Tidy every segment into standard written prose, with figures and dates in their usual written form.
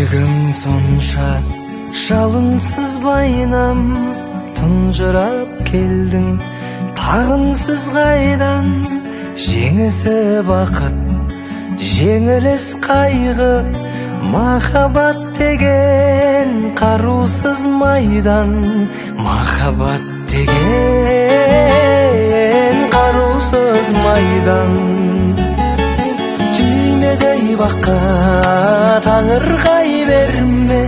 Жүрегім сонша жалынсыз байнам, тұнжырап келдің тағынсыз қайдан. Жеңісі бақыт, жеңіліс қайғы, махаббат деген қарусыз майдан. Махаббат деген қарусыз майдан. Түймедей баққа таңырқай берме,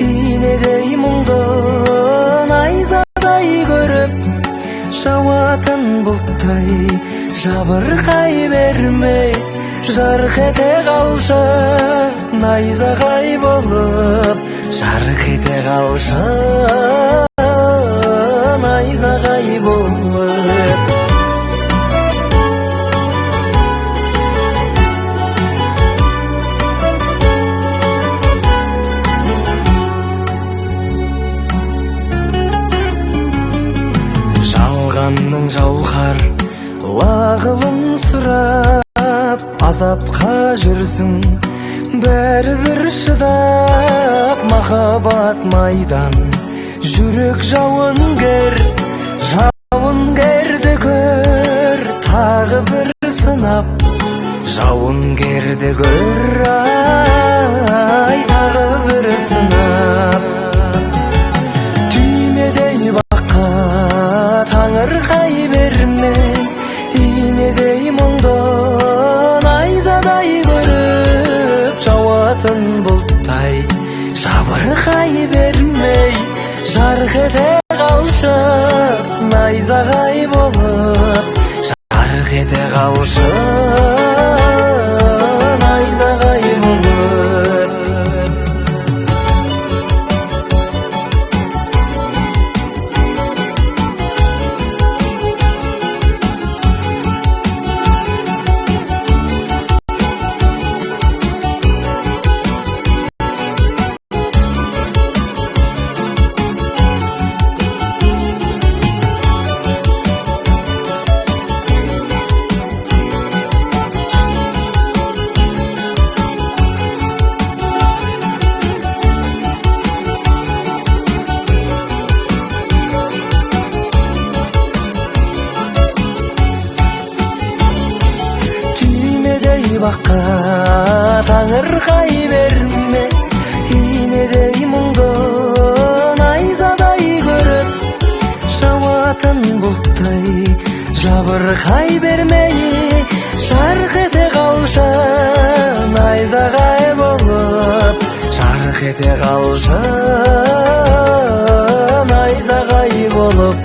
инедей мұңды найзадай көріп, жауатын бұлттай жабырқай берме. Жарқ ете қалшы найзағай болып, жарқ ете қалшы найзағай болып. Жалғанның жауһар лағылын сұрап, азапқа жүрсің бәрібір шыдап. Махаббат майдан, жүрек жауынгер, жауынгерді көр тағы бір сынап. Жауынгерді көр, ай, тағы бір сынап. Түймедей баққа таңырқай берме, инедей мұңды найзадай көріп, жауатын бұлттай жабырқай бермей. Жарқ ете қалшы найзағай болып, жарқ ете қалшы найзағай болып. Баққа таңырқай берме, инедей мұңды найзадай көріп, жауатын бұлттай жабырқай бермей. Жарқ ете қалшы найзағай болып, жарқ ете қалшы найзағай болып.